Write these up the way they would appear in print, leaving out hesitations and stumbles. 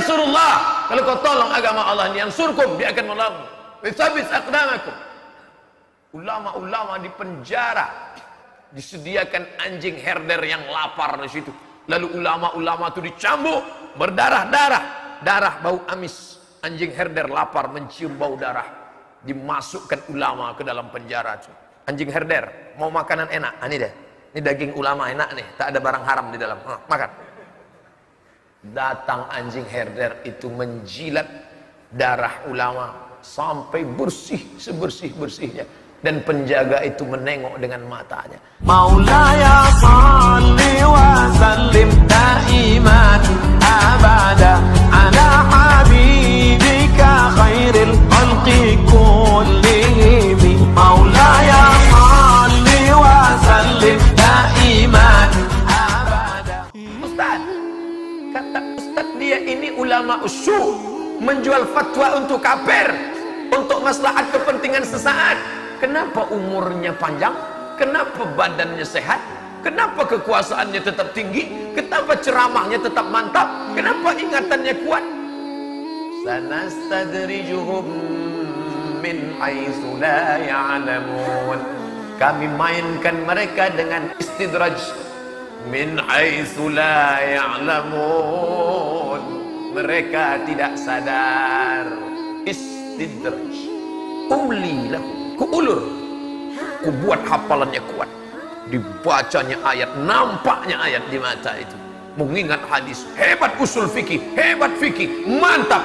tansurullah, kalau kau tolong agama Allah ini, yansurkum, dia akan menolongmu. Tsabit aqdamakum. Ulama-ulama di penjara, disediakan anjing herder yang lapar di situ. Lalu ulama-ulama itu dicambuk, berdarah-darah, darah bau amis. Anjing herder lapar mencium bau darah, dimasukkan ulama ke dalam penjara. Anjing herder mau makanan enak, ini deh, ini daging ulama enak nih, tak ada barang haram di dalam, makan. Datang anjing herder itu menjilat darah ulama sampai bersih sebersih-bersihnya, dan penjaga itu menengok dengan matanya. Maulaya salli wa sallim daiman abada ala habibika khairil khalqi kullihim. Maulaya salli wa sallim daiman abada. Ustaz, kata Ustaz, dia ini ulama usul, menjual fatwa untuk kafir, untuk maslahat kepentingan sesaat. Kenapa umurnya panjang? Kenapa badannya sehat? Kenapa kekuasaannya tetap tinggi? Kenapa ceramahnya tetap mantap? Kenapa ingatannya kuat? Sanastadrijuhum min haitsu la ya'lamun. Kami mainkan mereka dengan istidraj min haitsu la ya'lamun. Mereka tidak sadar. Istidraj. Umli lahum, kuulur, kubuat hafalannya kuat, dibacanya ayat, nampaknya ayat di mata itu, mengingat hadis, hebat usul fikih, hebat fikih, mantap.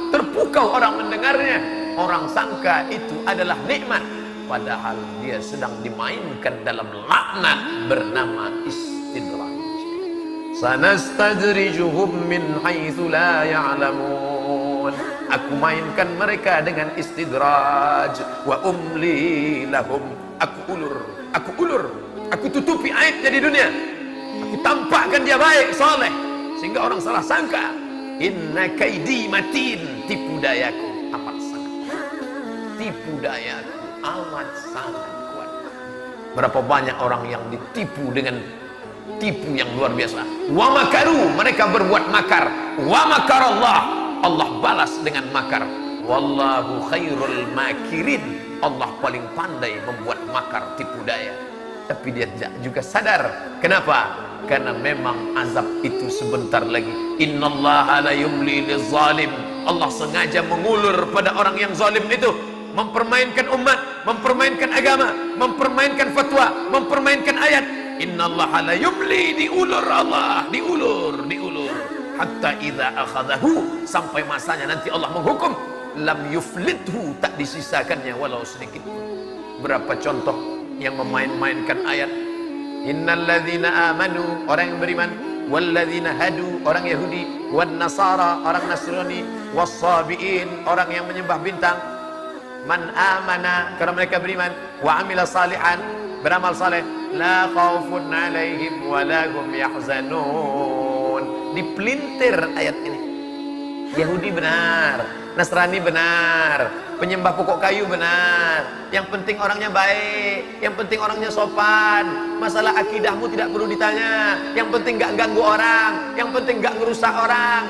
Terpukau orang mendengarnya, orang sangka itu adalah nikmat, padahal dia sedang dimainkan dalam laknat bernama istidraj. Sanastadrijuhum min haitsu la ya'lamun. Aku mainkan mereka dengan istidraj. Wa umli lahum. Aku ulur, aku tutupi aibnya di dunia. Aku tampakkan dia baik, soleh, sehingga orang salah sangka. Inna kaidi matin. Tipu dayaku amat sangat kuat. Tipu dayaku amat sangat kuat. Berapa banyak orang yang ditipu dengan tipu yang luar biasa. Wa makaru, mereka berbuat makar. Wa makarallah, Allah balas dengan makar. Wallahu khairul makirin. Allah paling pandai membuat makar, tipu daya. Tapi dia juga sadar. Kenapa? Karena memang azab itu sebentar lagi. Innallaha la yumli lizalim. Allah sengaja mengulur pada orang yang zalim itu, mempermainkan umat, mempermainkan agama, mempermainkan fatwa, mempermainkan ayat. Innallaha la yumli, diulur Allah, diulur. Hatta idza akhadahu, sampai masanya nanti Allah menghukum, lam yuflithu, tak disisakannya walau sedikit. Berapa contoh yang memain-mainkan ayat. Innalladzina amanu, orang yang beriman, walladzina hadu, orang Yahudi, wan nasara, orang Nasrani, wassabiin, orang yang menyembah bintang. Man amana, karena mereka beriman, wa amila salihan, beramal saleh, la khaufun alaihim wa la hum yahzanun. Dipelintir ayat ini. Yahudi benar, Nasrani benar, penyembah pokok kayu benar, yang penting orangnya baik, yang penting orangnya sopan, masalah akidahmu tidak perlu ditanya, yang penting gak ganggu orang, yang penting gak ngerusak orang,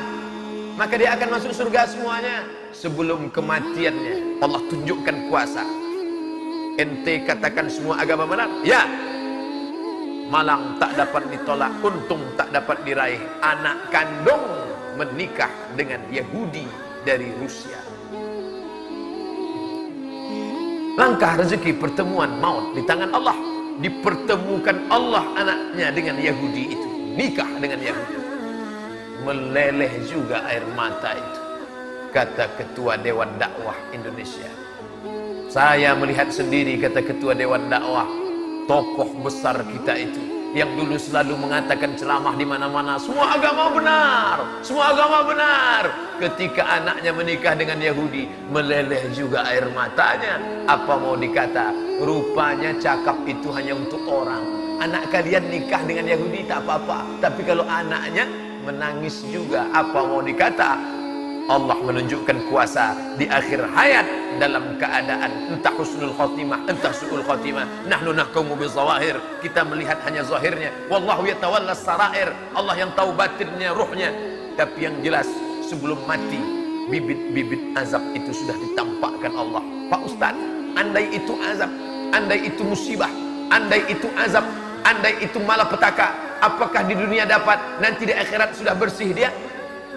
maka dia akan masuk surga semuanya. Sebelum kematiannya Allah tunjukkan kuasa. Ente katakan semua agama benar? Ya. Malang tak dapat ditolak, untung tak dapat diraih. Anak kandung menikah dengan Yahudi dari Rusia. Langkah rezeki, pertemuan maut di tangan Allah. Dipertemukan Allah anaknya dengan Yahudi itu, nikah dengan Yahudi. Meleleh juga air mata itu, kata Ketua Dewan Dakwah Indonesia. Saya melihat sendiri, kata Ketua Dewan Dakwah, tokoh besar kita itu yang dulu selalu mengatakan ceramah di mana-mana, semua agama benar, semua agama benar. Ketika anaknya menikah dengan Yahudi, meleleh juga air matanya. Apa mau dikata? Rupanya cakap itu hanya untuk orang. Anak kalian nikah dengan Yahudi tak apa-apa, tapi kalau anaknya menangis juga, apa mau dikata? Allah menunjukkan kuasa di akhir hayat dalam keadaan entah husnul khotimah, entah su'ul khotimah. Nahnu nahkumu bizawahir, kita melihat hanya zahirnya. Wallahu yatawallas sarair, Allah yang tahu batinnya, ruhnya. Tapi yang jelas sebelum mati bibit-bibit azab itu sudah ditampakkan Allah. Pak Ustaz, andai itu azab, andai itu musibah, andai itu azab, andai itu malapetaka, apakah di dunia dapat, nanti di akhirat sudah bersih dia?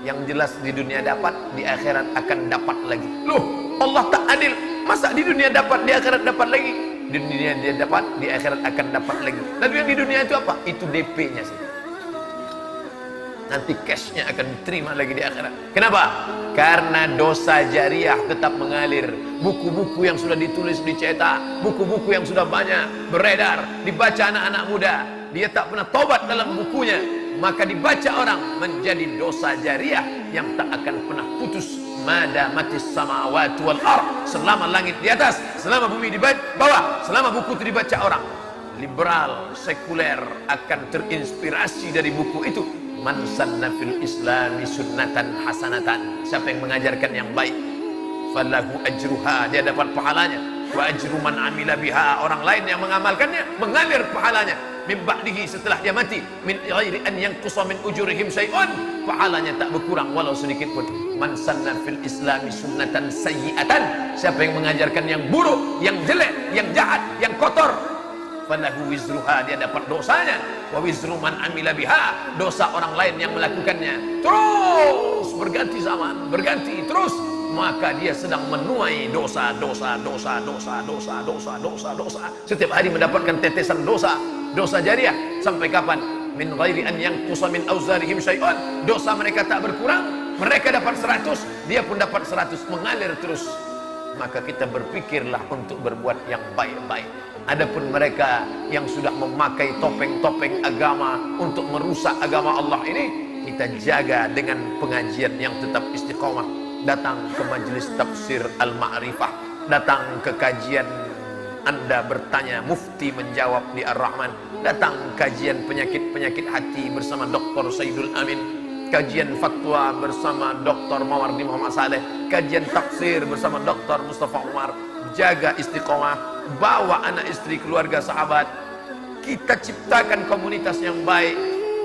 Yang jelas di dunia dapat, di akhirat akan dapat lagi. Loh, Allah tak adil. Masa di dunia dapat, di akhirat dapat lagi? Di dunia dia dapat, di akhirat akan dapat lagi. Lalu yang di dunia itu apa? Itu DP-nya sih. Nanti cashnya akan diterima lagi di akhirat. Kenapa? Karena dosa jariah tetap mengalir. Buku-buku yang sudah ditulis, dicetak, buku-buku yang sudah banyak beredar, dibaca anak-anak muda, dia tak pernah tobat dalam bukunya, maka dibaca orang menjadi dosa jariah yang tak akan pernah putus. Madamatis samawati wal ard, selama langit di atas, selama bumi di bawah, selama buku itu dibaca orang. Liberal, sekuler akan terinspirasi dari buku itu. Man sanna fil islami sunnatan hasanatan, siapa yang mengajarkan yang baik, falahu ajruha, dia dapat pahalanya. Wa ajru man amila biha, orang lain yang mengamalkannya mengalir pahalanya. Min ba'dihi, setelah dia mati, min ghairi an yanqusa min ujurihim syai'un, pahalanya tak berkurang walau sedikit pun. Man sanna fil islami sunnatan sayyi'atan, siapa yang mengajarkan yang buruk, yang jelek, yang jahat, yang kotor, falahu wizruha, dia dapat dosanya. Wa wizru man amila biha, dosa orang lain yang melakukannya. Terus berganti zaman, berganti terus, maka dia sedang menuai dosa. Setiap hari mendapatkan tetesan dosa jariah. Sampai kapan? Min ghairi an yanqusa min auzarihim syai'un, dosa mereka tak berkurang, mereka dapat 100, dia pun dapat 100, mengalir terus. Maka kita berpikirlah untuk berbuat yang baik-baik. Adapun mereka yang sudah memakai topeng-topeng agama untuk merusak agama Allah ini, kita jaga dengan pengajian yang tetap istiqomah. Datang ke majelis tafsir Al-Ma'rifah, datang ke kajian Anda bertanya, Mufti menjawab di Ar-Rahman, datang kajian penyakit-penyakit hati bersama Dr. Saidul Amin, kajian fatwa bersama Dr. Mawardi Muhammad Saleh, kajian tafsir bersama Dr. Mustafa Umar. Jaga istiqomah, bawa anak istri, keluarga, sahabat. Kita ciptakan komunitas yang baik.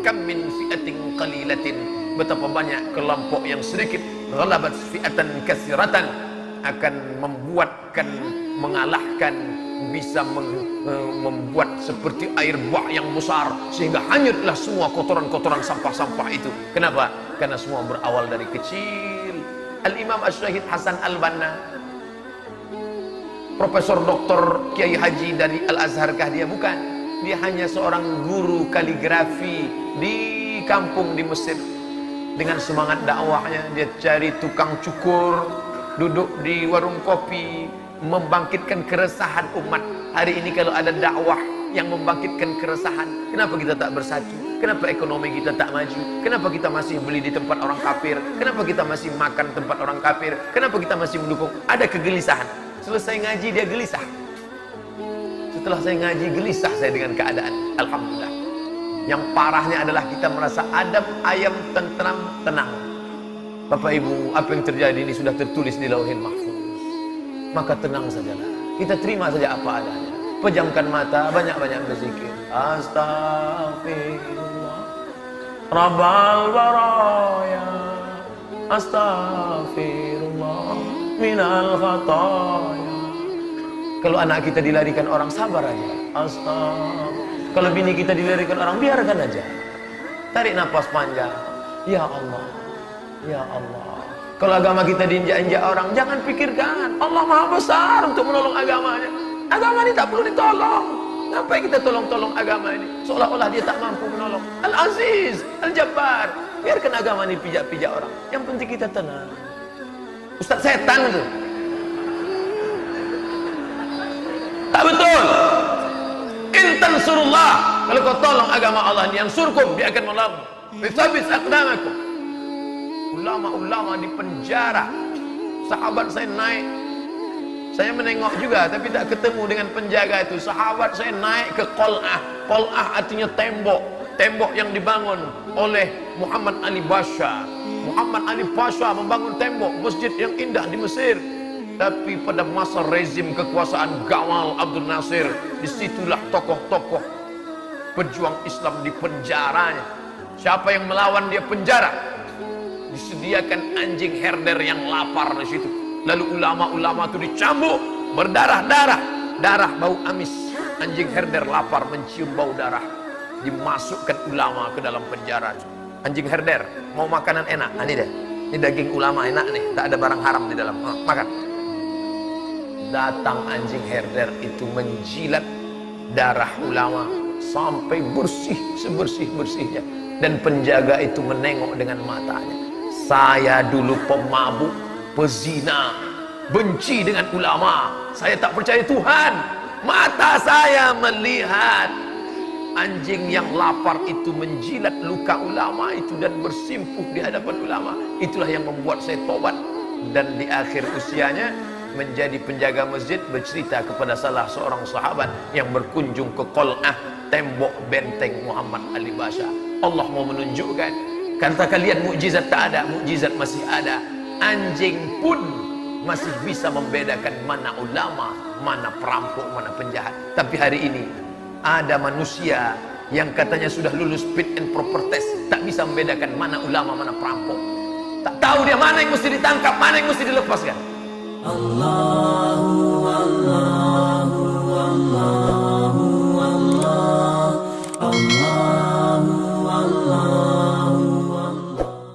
Kam min fi'atin qalilatin, betapa banyak kelompok yang sedikit, ghalabat fi'atan katsiratan, akan mengalahkan, bisa membuat seperti air bah yang besar, sehingga hanyutlah semua kotoran-kotoran sampah-sampah itu. Kenapa? Karena semua berawal dari kecil. Al-Imam Asy-Syahid Hasan Al-Banna, Profesor Doktor Kiai Haji dari Al-Azharkah dia? Bukan. Dia hanya seorang guru kaligrafi di kampung di Mesir. Dengan semangat dakwahnya, dia cari tukang cukur, duduk di warung kopi, membangkitkan keresahan umat. Hari ini kalau ada dakwah yang membangkitkan keresahan, kenapa kita tak bersatu? Kenapa ekonomi kita tak maju? Kenapa kita masih beli di tempat orang kafir? Kenapa kita masih makan tempat orang kafir? Kenapa kita masih mendukung? Ada kegelisahan. Selesai ngaji dia gelisah. Setelah saya ngaji gelisah saya dengan keadaan. Alhamdulillah. Yang parahnya adalah kita merasa adem, ayem, tentram, tenang. Bapak Ibu, apa yang terjadi ini sudah tertulis di Lauhil Mahfuz. Maka tenang sajalah. Kita terima saja apa adanya. Pejamkan mata, banyak-banyak berzikir. Astaghfirullah Rabbal baraya, astaghfirullah minal khataya. Kalau anak kita dilarikan orang, sabar aja. Astaghfirullah. Kalau bini kita dilarikan orang, biarkan aja. Tarik nafas panjang. Ya Allah, ya Allah. Kalau agama kita diinjak-injak orang, jangan pikirkan Allah Maha Besar untuk menolong agamanya. Agama ini tak perlu ditolong. Ngapain kita tolong-tolong agama ini? Seolah-olah dia tak mampu menolong. Al-Aziz, Al-Jabbar. Biarkan agama ini pijak-pijak orang. Yang penting kita tenang. Ustaz setan itu. Tak betul. Intan surullah. Kalau kau tolong agama Allah ini, yang surkum, dia akan menolong. Bisabis aqdamakum. Ulama-ulama di penjara. Sahabat saya naik. Saya menengok juga, tapi tak ketemu dengan penjaga itu. Sahabat saya naik ke Qal'ah. Qal'ah artinya tembok. Tembok yang dibangun oleh Muhammad Ali Pasha. Muhammad Ali Pasha membangun tembok masjid yang indah di Mesir. Tapi pada masa rezim kekuasaan Gamal Abdul Nasir, disitulah tokoh-tokoh pejuang Islam di penjaranya. Siapa yang melawan dia penjara. disediakan anjing herder yang lapar di situ. Lalu ulama-ulama itu dicambuk, berdarah-darah, darah bau amis. Anjing herder lapar mencium bau darah, dimasukkan ulama ke dalam penjara. Anjing herder mau makanan enak, ini deh, ini daging ulama enak nih, tak ada barang haram di dalam, makan. Datang anjing herder itu menjilat darah ulama sampai bersih sebersih-bersihnya, dan penjaga itu menengok dengan matanya. Saya dulu pemabuk, pezina, benci dengan ulama, saya tak percaya Tuhan. Mata saya melihat anjing yang lapar itu menjilat luka ulama itu dan bersimpuh di hadapan ulama. Itulah yang membuat saya tobat. Dan di akhir usianya menjadi penjaga masjid, bercerita kepada salah seorang sahabat yang berkunjung ke Qal'ah, tembok benteng Muhammad Ali Basha. Allah mau menunjukkan, kata kalian mukjizat tak ada, mukjizat masih ada. Anjing pun masih bisa membedakan mana ulama, mana perampok, mana penjahat. Tapi hari ini ada manusia yang katanya sudah lulus fit and proper test, tak bisa membedakan mana ulama, mana perampok. Tak tahu dia mana yang mesti ditangkap, mana yang mesti dilepaskan. Allah